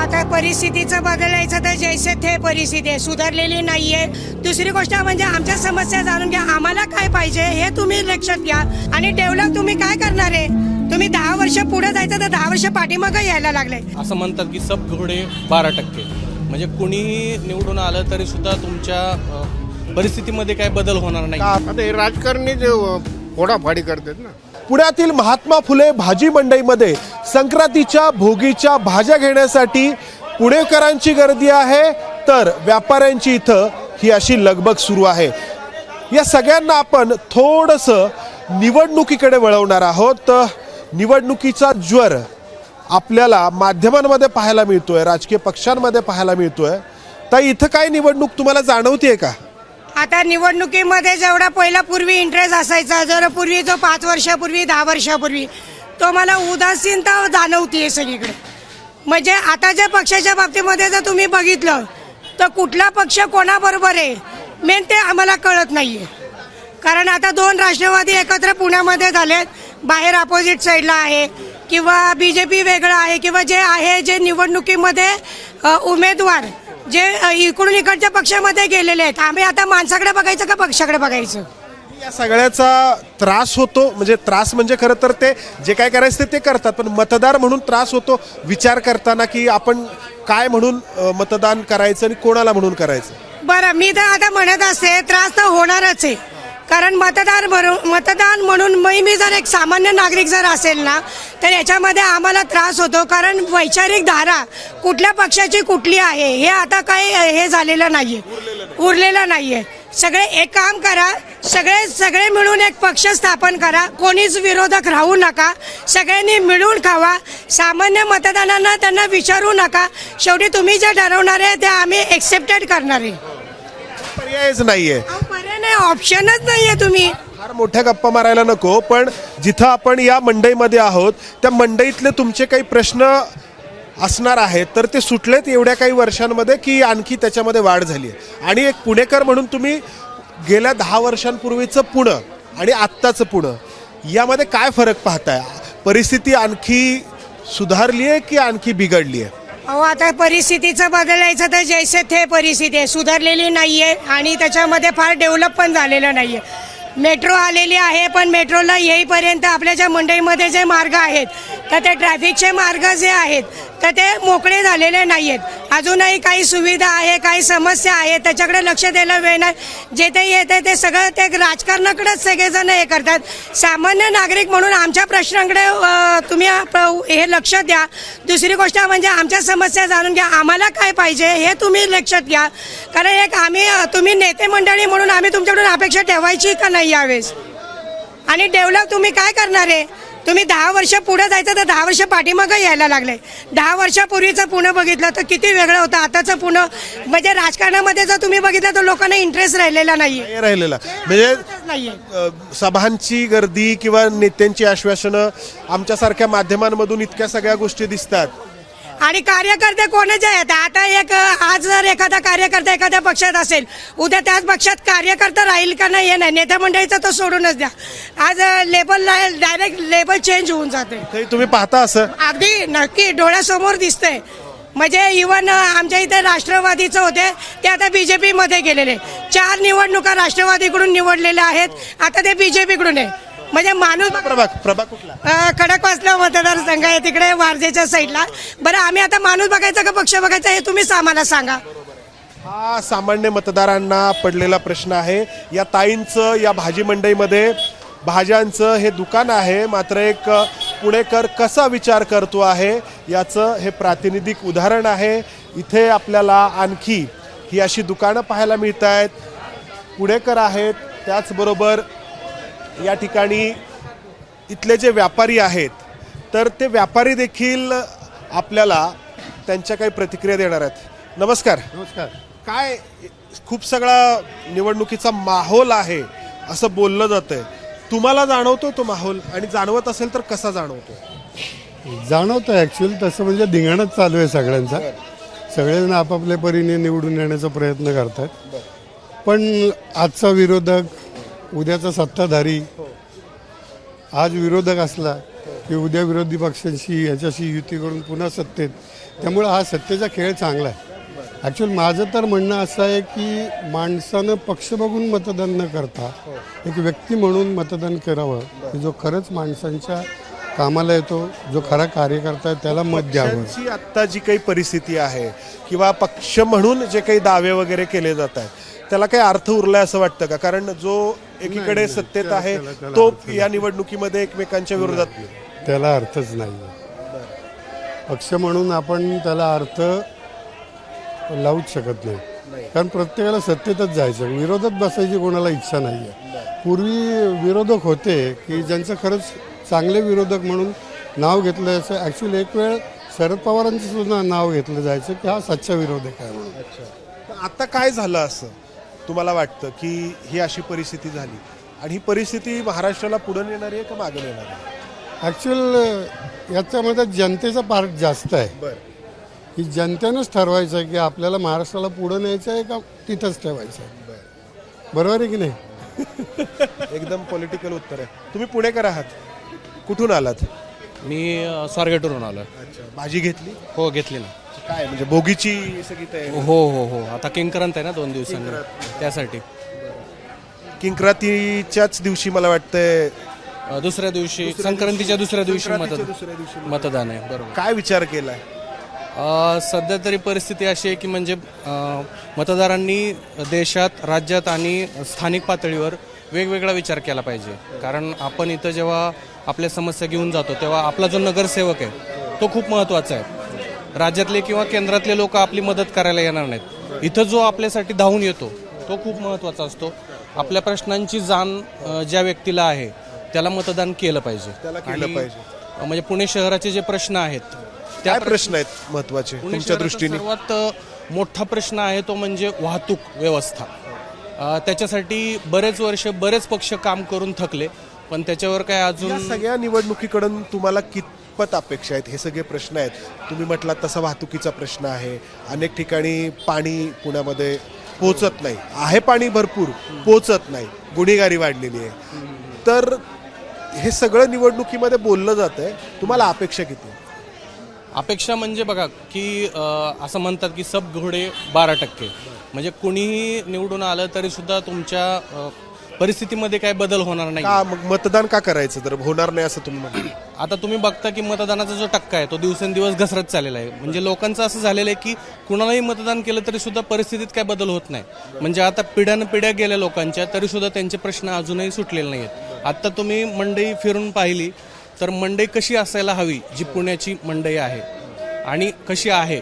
आता परिस्थितीचं बदलायचं तर जैसे थे परिस्थिती आहे, सुधारलेली नाहीये. दुसरी गोष्ट म्हणजे आमच्या समस्या जाणून घ्या, आम्हाला काय पाहिजे हे तुम्ही लक्षात घ्या. आणि डेव्हलप तुम्ही काय करणार आहे? तुम्ही 10 वर्ष पुढे जायचं तर 10 वर्ष पाठीमागे यायला लागले. असं म्हणतात की सब घोडे 12%, म्हणजे कुणीही निवडून आलं तरी सुद्धा तुमच्या परिस्थितीमध्ये काय बदल होणार नाही. आता हे राजकारणी जे फोडाफाडी करतात ना. पुण्यातील महात्मा फुले भाजी मंडईमध्ये संक्रांतीच्या भोगीच्या भाज्या घेण्यासाठी पुणेकरांची गर्दी आहे, तर व्यापाऱ्यांची इथं ही अशी लगबग सुरू आहे. या सगळ्यांना आपण थोडंसं निवडणुकीकडे वळवणार आहोत. निवडणुकीचा ज्वर आपल्याला माध्यमांमध्ये पाहायला मिळतोय, राजकीय पक्षांमध्ये पाहायला मिळतोय. तर इथं काय निवडणूक तुम्हाला जाणवतीये का? आता निवडणुकीमध्ये जेवढा पहिला पूर्वी इंटरेस्ट असायचा, जर पूर्वी जो 5 वर्षापूर्वी 10 वर्षापूर्वी, तो मला उदासीनता जाणवतीये सगळीकडे. म्हणजे आताच्या पक्षाच्या बाबतीमध्ये जर तुम्ही बघितलं तर कुठला पक्ष कोणाबरोबर आहे मेन ते आम्हाला कळत नाहीये. कारण आता 2 राष्ट्रवादी एकत्र पुण्यामध्ये झालेत, बाहेर अपोजिट साईडला आहे, किंवा बीजेपी वेगळं आहे, किंवा जे आहे जे निवडणुकीमध्ये उमेदवार जे इकडून इकडच्या पक्षामध्ये गेलेले आहेत. आम्ही आता माणसाकडे बघायचं का पक्षाकडे बघायचं? या सगळ्याचा त्रास होतो, म्हणजे त्रास म्हणजे खरं तर ते जे काय करायचं ते करतात, पण मतदार म्हणून त्रास होतो विचार करताना की आपण काय म्हणून मतदान करायचं आणि कोणाला म्हणून करायचं. बरं, मी तर आता म्हणत असते त्रास तर होणारच आहे. कारण मतदान म्हणून मी जर एक सामान्य नागरिक जर असेल ना, तर याच्यामध्ये आम्हाला त्रास होतो. कारण वैचारिक धारा कुठल्या पक्षाची कुठली आहे हे आता काही हे झालेलं नाहीये, उरलेलं नाहीये. सगळे एक काम करा, सगळे मिळून एक पक्ष स्थापन करा, कोणीच विरोधक राहू नका, सगळ्यांनी मिळून खावा. सामान्य मतदारांना त्यांना विचारू नका. शेवटी तुम्ही जे ठरवणार आहे ते आम्ही एक्सेप्टेड करणार आहे. पर्यायच नाहीये, पर्याय नाही, ऑप्शनच नाहीये. तुम्ही फार मोठ्या गप्पा मारायला नको, पण जिथं आपण या मंडईमध्ये आहोत त्या मंडईतले तुमचे काही प्रश्न असणार आहेत, तर ते सुटलेत एवढ्या काही वर्षांमध्ये की आणखी त्याच्यामध्ये वाढ झाली आहे. आणि एक पुणेकर म्हणून तुम्ही गेल्या 10 वर्षांपूर्वीचं पुणं आणि आत्ताचं पुणं यामध्ये काय फरक पाहताय? परिस्थिती आणखी सुधारली आहे की आणखी बिघडली आहे? अहो, आता परिस्थितीचं बदलायचं तर जैसे थे परिस्थिती आहे, सुधारलेली नाहीये. आणि त्याच्यामध्ये फार डेव्हलप पण झालेलं नाहीये. मेट्रो आलेली आहे, पण मेट्रोला येईपर्यंत आपल्या ज्या मंडईमध्ये जे मार्ग आहेत तर ते ट्रॅफिकचे मार्ग जे आहेत तर ते मोकळे झालेले नाही आहेत. अजूनही काही सुविधा आहे, काही समस्या आहेत, त्याच्याकडे लक्ष द्यायला वेळ नाही. जे ते येते ते सगळं ते राजकारणाकडेच सगळेजण हे करतात. सामान्य नागरिक म्हणून आमच्या प्रश्नांकडे तुम्ही हे लक्ष द्या. दुसरी गोष्ट म्हणजे आमच्या समस्या जाणून घ्या, आम्हाला काय पाहिजे हे तुम्ही लक्षात घ्या. कारण एक तुम्ही नेते मंडळी म्हणून आम्ही तुमच्याकडून अपेक्षा ठेवायची का नाही यावेळेस? आणि डेव्हलप तुम्ही काय करणार आहे? तुम्ही 10 वर्ष पुढे जायचं तर 10 वर्ष पाठीमागे यायला लागले. 10 वर्षापूर्वीचं पुणे बघितलं तर किती वेगळं होतं. आताचं पुणे म्हणजे राजकारणामध्ये जर तुम्ही बघितलं तर लोकांना इंटरेस्ट राहिलेला नाहीये. म्हणजे सभांची गर्दी किंवा नेत्यांची आश्वासनं आमच्यासारख्या माध्यमांमधून इतक्या सगळ्या गोष्टी दिसतात. आणि कार्यकर्ते कोणाचे आहेत? आता आज जर एखादा कार्यकर्ता एखाद्या पक्षात असेल, उद्या त्याच पक्षात कार्यकर्ता राहील का नाही हे नाही. नेत्या मंडळीचं तो सोडूनच द्या, आज डायरेक्ट लेबल चेंज होऊन जाते. तुम्ही पाहता असं? अगदी नक्की डोळ्यासमोर दिसतंय. म्हणजे इव्हन आमच्या इथे राष्ट्रवादीचं होते ते आता बीजेपीमध्ये गेलेले. 4 निवडणुका राष्ट्रवादीकडून निवडलेल्या आहेत, आता ते बीजेपीकडून आहे. म्हणजे माणूस प्रभाग कुठला? खडकवासला मतदारसंघ आहे तिकडे वारजेच्या साईडला. बरं, आम्ही आता माणूस बघायचा का पक्ष बघायचा हे तुम्हीच आम्हाला सांगा. हा सामान्य मतदारांना पडलेला प्रश्न आहे. या ताईंचं या भाजी मंडईमध्ये भाज्यांचं हे दुकान आहे, मात्र एक पुणेकर कसा विचार करतो आहे याचं हे प्रातिनिधिक उदाहरण आहे. इथे आपल्याला आणखी ही अशी दुकानं पाहायला मिळत आहेत. पुणेकर आहेत, त्याचबरोबर या ठिकाणी इथले जे व्यापारी आहेत तर ते व्यापारी देखील आपल्याला त्यांच्या काही प्रतिक्रिया देणार आहेत. नमस्कार. नमस्कार. काय खूप सगळा निवडणुकीचा माहोल आहे असं बोललं जातंय, तुम्हाला जाणवतो तो माहोल? आणि जाणवत असेल तर कसा जाणवतो? जाणवतं ॲक्च्युअली तसं म्हणजे धिंगाणच चालू आहे सगळ्यांचा. सगळेजण आपापल्या परीने निवडून येण्याचा प्रयत्न करतात. पण आजचा विरोधक उद्याचा सत्ताधारी, आज विरोधक असला की उद्या विरोधी पक्षांशी याच्याशी युती करून पुन्हा सत्तेत त्यामुळे हा सत्तेचा खेळ चांगला आहे. ॲक्च्युअली माझं तर म्हणणं असं आहे की माणसानं पक्ष बघून मतदान न करता एक व्यक्ती म्हणून मतदान करावं की जो खरंच माणसांच्या कामाला येतो, जो खरा कार्यकर्ता आहे त्याला मत द्यावं. पक्षांची आत्ता जी काही परिस्थिती आहे किंवा पक्ष म्हणून जे काही दावे वगैरे केले जात आहेत त्याला काही अर्थ उरलाय असं वाटतं का? कारण जो एकीकडे सत्तेत आहे तो या निवडणुकीमध्ये एकमेकांच्या विरोधात त्याला अर्थच नाही आहे. पक्ष म्हणून आपण त्याला अर्थ लावूच शकत नाही, कारण प्रत्येकाला सत्तेतच जायचं, विरोधात बसायची कोणाला इच्छा नाही आहे. पूर्वी विरोधक होते की ज्यांचं खरंच चांगले विरोधक म्हणून नाव घेतलं जायचं. ॲक्च्युली एक वेळ शरद पवारांचं सुद्धा नाव घेतलं जायचं की हा सच्चा विरोधक आहे म्हणून. आता काय झालं असं तुम्हाला वाटतं की ही अशी परिस्थिती झाली आणि ही परिस्थिती महाराष्ट्राला पुढे नेणारी आहे का मागे नेणारी आहे? ॲक्च्युअल याच्यामध्ये जनतेचा पार्ट जास्त आहे बरं, की जनतेनंच ठरवायचं आहे की आपल्याला महाराष्ट्राला पुढं न्यायचं आहे का तिथंच ठेवायचं आहे. बरोबर आहे की नाही? एकदम पॉलिटिकल उत्तर आहे. तुम्ही पुणेकर आहात, कुठून आलात? मी स्वारगेटवरून आलो. अच्छा, भाजी घेतली? हो, घेतली ना. काय म्हणजे भोगीची सगळी तयारी? हो हो हो, आता किंक्रांत आहे ना 2 दिवसांनी, त्यासाठी. किंक्रांतीच्याच दिवशी मला वाटतंय दुसऱ्या दिवशी, संक्रांतीच्या दुसऱ्या दिवशी दुसऱ्या दिवशी मतदान आहे. बरोबर. काय विचार केलाय? सध्या तरी परिस्थिती अशी आहे की म्हणजे मतदारांनी देशात, राज्यात आणि स्थानिक पातळीवर वेगवेगळा विचार केला पाहिजे. कारण आपण इथं जेव्हा आपल्या समस्या घेऊन जातो तेव्हा आपला जो नगरसेवक आहे तो खूप महत्त्वाचा आहे. राज्यातले किंवा केंद्रातले लोक आपली मदत करायला येणार नाहीत. इथं जो आपल्यासाठी धावून येतो तो खूप महत्त्वाचा असतो. आपल्या प्रश्नांची जाण ज्या व्यक्तीला आहे त्याला मतदान केलं पाहिजे. केलं पाहिजे. म्हणजे पुणे शहराचे जे प्रश्न आहेत काय प्रश्न आहेत महत्वाचे पुणे तुमच्या शहराचा दृष्टीने? सर्वात मोठा प्रश्न आहे तो म्हणजे वाहतूक व्यवस्था. त्याच्यासाठी बरेच वर्ष बरेच पक्ष काम करून थकले, पण त्याच्यावर काय या अजून सगळ्या निवडणुकीकडून तुम्हाला कितपत अपेक्षा आहेत? हे सगळे प्रश्न आहेत, तुम्ही म्हटलात तसा वाहतुकीचा प्रश्न आहे. अनेक ठिकाणी पाणी पुण्यामध्ये पोचत नाही, आहे पाणी भरपूर, पोचत नाही, गुन्हेगारी वाढलेली आहे. तर हे सगळं निवडणुकीमध्ये बोललं जात आहे, तुम्हाला अपेक्षा किती? अपेक्षा म्हणजे बघा की असं म्हणतात की सब घोडे 12%. म्हणजे कुणीही निवडून आलं तरी सुद्धा तुमच्या परिस्थितीमध्ये काय बदल होणार नाही. का मग मतदान का करायचं तर होणार नाही असं तुम्ही म्हणता? आता तुम्ही बघता की मतदानाचा जो टक्का आहे तो दिवसेंदिवस घसरत चाललेला आहे. म्हणजे लोकांचं असं झालेलं आहे की कुणालाही मतदान केलं तरी सुद्धा परिस्थितीत काय बदल होत नाही. म्हणजे आता पिढ्यानपिढ्या गेल्या लोकांच्या तरी सुद्धा त्यांचे प्रश्न अजूनही सुटलेले नाही आहेत. आता तुम्ही मंडई फिरून पाहिली तर मंडई कशी असायला हवी जी पुण्याची मंडई आहे आणि कशी आहे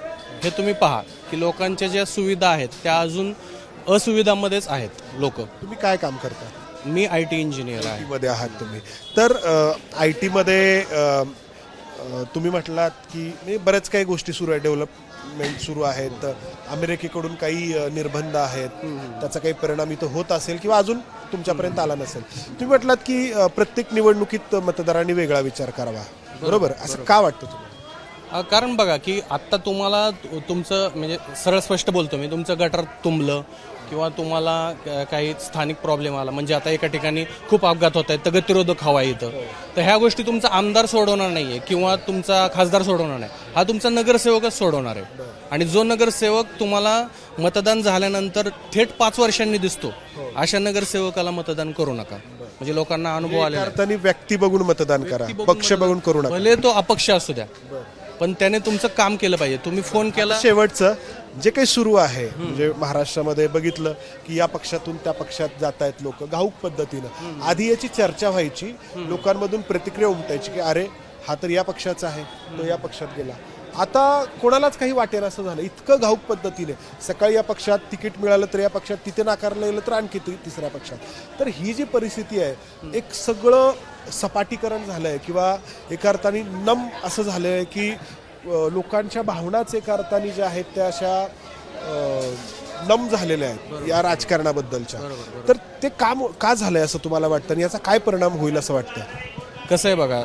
हे तुम्ही पहा की लोकांच्या ज्या सुविधा आहेत त्या अजून असुविधामध्येच आहेत लोक. तुम्ही काय काम करता? मी IT इंजिनियर आहे. मध्ये आहात तुम्ही. तर IT मध्ये तुम्ही म्हटलात की बऱ्याच काही गोष्टी सुरू आहे, डेव्हलपमेंट सुरू आहेत, अमेरिकेकडून काही निर्बंध आहेत, त्याचा काही परिणाम इथं होत असेल किंवा अजून तुमच्यापर्यंत आला नसेल. तुम्ही म्हटलात की प्रत्येक निवडणुकीत मतदारांनी वेगळा विचार करावा, बरोबर? असं का वाटतं तुम्हाला? कारण बघा की आत्ता तुम्हाला तुमचं म्हणजे सरळ स्पष्ट बोलतो मी, तुमचं गटार तुंबलं किंवा तुम्हाला काही स्थानिक प्रॉब्लेम आला, म्हणजे आता एका ठिकाणी खूप अपघात होत आहेत तर गतिरोधक हवा इथं, तर ह्या गोष्टी तुमचा आमदार सोडवणार नाही आहे किंवा तुमचा खासदार सोडवणार नाही, हा तुमचा नगरसेवकच सोडवणार आहे. आणि जो नगरसेवक तुम्हाला मतदान झाल्यानंतर थेट 5 वर्षांनी दिसतो अशा नगरसेवकाला मतदान करू नका. म्हणजे लोकांना अनुभव आलेला आहे. अर्थाने व्यक्ती बघून मतदान करा, पक्ष बघून करू नका. भले तो अपक्ष असू द्या पण त्याने तुमचं काम केलं पाहिजे. तुम्ही फोन केला. शेवटचं जे काही सुरू आहे म्हणजे महाराष्ट्रामध्ये बघितलं की या पक्षातून त्या पक्षात जात आहेत लोक घाऊक पद्धतीनं. आधी याची चर्चा व्हायची, लोकांमधून प्रतिक्रिया उमटायची की अरे हा तर या पक्षाचा आहे, तो या पक्षात गेला. आता कोणालाच काही वाटेल असं झालं, इतकं घाऊक पद्धतीने. सकाळी या पक्षात तिकीट मिळालं तर या पक्षात, तिथे नाकारलं गेलं तर आणखी तिसऱ्या पक्षात. तर ही जी परिस्थिती आहे, एक सगळं सपाटीकरण झालंय किंवा एका अर्थाने नम असं झालंय की लोकांच्या भावनाच एका अर्थाने ज्या आहेत त्या अशा नम झालेल्या आहेत या राजकारणाबद्दलच्या. तर ते काम का झालंय असं तुम्हाला वाटतं आणि याचा काय परिणाम होईल असं वाटतं? कसं आहे बघा,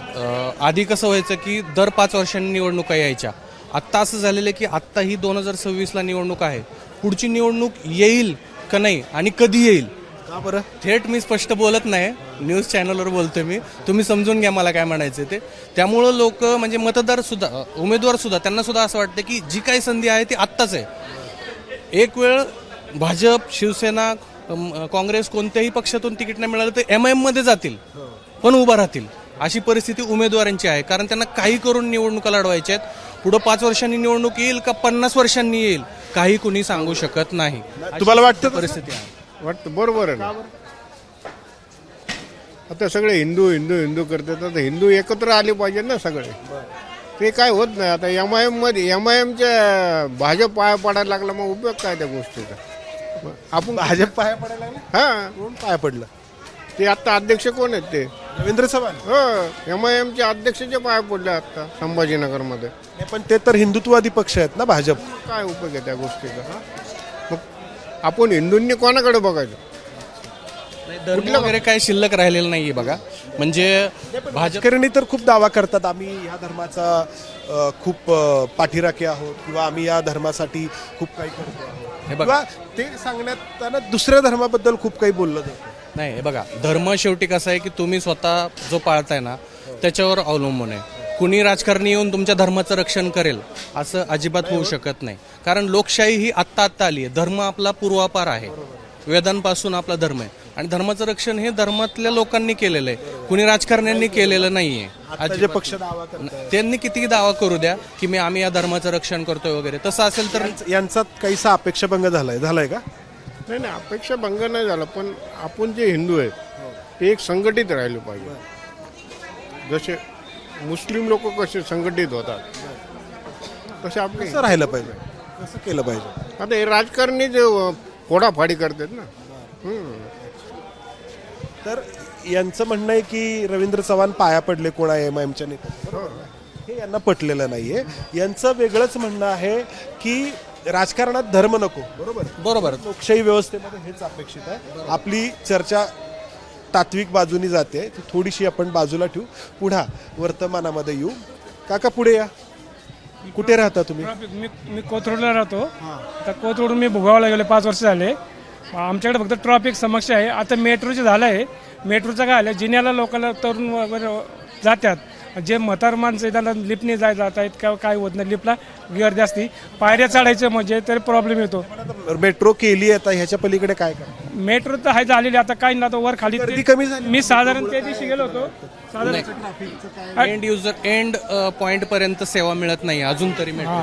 आधी कसं व्हायचं की दर 5 वर्षांनी निवडणुका यायच्या. आत्ता असं झालेलं आहे की आत्ता ही 2026ला निवडणूक आहे, पुढची निवडणूक येईल का नाही आणि कधी येईल का बरं? थेट मी स्पष्ट बोलत नाही, न्यूज चॅनलवर बोलतोय मी, तुम्ही समजून घ्या मला काय म्हणायचं ते. त्यामुळं लोक म्हणजे मतदार सुद्धा, उमेदवार सुद्धा, त्यांना सुद्धा असं वाटतं की जी काही संधी आहे ती आत्ताच आहे. एक वेळ भाजप, शिवसेना, काँग्रेस कोणत्याही पक्षातून तिकीट नाही मिळालं तर MIM मध्ये जातील पण उभा राहतील, अशी परिस्थिती उमेदवारांची आहे. कारण त्यांना काही करून निवडणुका लढवायच्या आहेत. पुढं 5 वर्षांनी निवडणूक येईल का 50 वर्षांनी येईल काही कुणी सांगू शकत नाही. तुम्हाला वाटतं तसं? परिस्थिती आहे. वाटतं बरोबर आहे ना. आता सगळे हिंदू हिंदू हिंदू करतात, आता हिंदू एकत्र आले पाहिजे ना सगळे. ते काय होत नाही. आता MIMच्या भाजप पाया पडायला लागला, मग उपयोग काय त्या गोष्टीचा. मग आपण भाजप पाया पडायला लागले? हा, कोण पाया पडलं? ते आता अध्यक्ष कोण आहेत ते? रवींद्र चव्हाण. हो, MIMच्या अध्यक्षाचे पाया पडले आता संभाजीनगरमध्ये. नाही, पण ते तर हिंदुत्ववादी पक्ष आहेत ना भाजप. काय उपयोग आहे त्या गोष्टीचा. मग आपण हिंदूंनी कोणाकडे बघायचं? धर्म वगैरे काही शिल्लक राहिलेलं नाहीये बघा. म्हणजे भाजप राजकारणी तर खूप दावा करतात, आम्ही या धर्माचा खूप पाठीराखे आहोत किंवा आम्ही या धर्मासाठी खूप काही करतो आहोत, हे बघा. किंवा ते सांगण्यात दुसऱ्या धर्माबद्दल खूप काही बोललं जातं. नाही, हे बघा, धर्म शेवटी कसा आहे की तुम्ही स्वतः जो पाळताय ना त्याच्यावर अवलंबून आहे. कुणी राजकारणी येऊन तुमच्या धर्माचं रक्षण करेल असं अजिबात होऊ शकत नाही. कारण लोकशाही ही आत्ता आली आहे. धर्म आपला पूर्वापार आहे, वेदांपासून आपला धर्म आहे आणि धर्माचं रक्षण हे धर्मातल्या लोकांनी केलेलं आहे, कुणी राजकारण्यांनी केलेलं नाहीये. आता जे पक्ष दावा करतात त्यांनी किती दावा करू द्या की आम्ही या धर्माचं रक्षण करतोय वगैरे, तसं असेल तर यांचा काहीसा अपेक्षाभंग झालाय का? नाही नाही, अपेक्षा भंग नाही झाला, पण आपण जे हिंदू आहेत ते एक संघटित राहिले पाहिजे. जसे मुस्लिम लोक कसे संघटित होतात तसे आपले कसं राहिलं पाहिजे, कसं केलं पाहिजे? आता हे राजकारणी जे फोडाफाडी करतात ना. तर यांचं म्हणणं आहे की रवींद्र चव्हाण पाया पडले कोणा MIMच्या नेत्यांना, हे यांना पटलेलं नाहीये. यांचं वेगळंच म्हणणं आहे की राजकारणात धर्म नको. बरोबर, लोकशाही व्यवस्थेमध्ये हेच अपेक्षित आहे. आपली चर्चा तात्विक बाजूनी जाते, ती थोडीशी आपण बाजूला ठेवू, पुढा वर्तमानामध्ये येऊ. काका पुढे या. कुठे राहता तुम्ही? मी कोथरूडला राहतो. आता कोथरूड मी भोगावला गेले 5 वर्ष झाले. आमच्याकडे फक्त ट्रॉफिक समस्या आहे. आता मेट्रोचे झालं आहे. मेट्रोचं काय आलं, जिन्याला लोकांना तरुण वगैरे जातात, जे म्हातार माणसं आहे त्यांना लिफ्टने जात आहेत किंवा काय होत नाही, लिफ्टला गिअर जास्ती, पायऱ्या चढायचं म्हणजे तरी प्रॉब्लेम येतो. मेट्रो केली आता, ह्याच्या पलीकडे काय करा? मेट्रो तर आहे झालेली, आता काही ना वर खाली गर्दी कमी झाली. मी साधारण त्या दिवशी गेलो होतो. साधारण एंड युजर एंड पॉइंट पर्यंत सेवा मिळत नाही अजून तरी मेट्रो.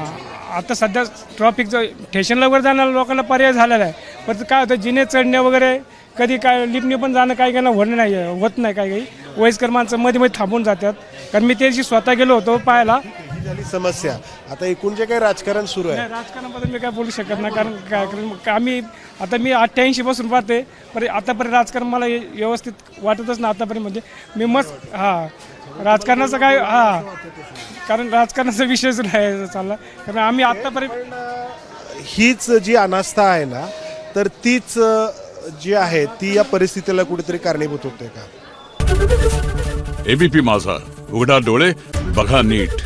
आता सध्या ट्रॉफिकचं स्टेशनला वर जाणाऱ्या लोकांना पर्याय झालेला आहे. पण काय होतं, जिने चढणे वगैरे कधी काय लिफ्टने पण जाणं काही काही होत नाही. काही वयस्कर माणसं मध्ये मध्ये थांबून जातात. कारण मी त्या दिवशी स्वतः गेलो होतो पाहायला. ही झाली समस्या. आता एकूण जे काही राजकारण सुरू आहे, नाही, राजकारणाबद्दल मी काय बोलू शकत नाही. कारण मी 88 पासून पाहते, पण आतापर्यंत राजकारण मला व्यवस्थित वाटतच ना आतापर्यंत. म्हणजे मी मस्त राजकारणाचं काय कारण राजकारणाचा विषयच नाही चालला. कारण आम्ही आतापर्यंत हीच जी अनास्था आहे ना, तर तीच जी आहे ती या परिस्थितीला कुठेतरी कारणीभूत होते का? ABP माझा, उघडा डोळे बघा नीट.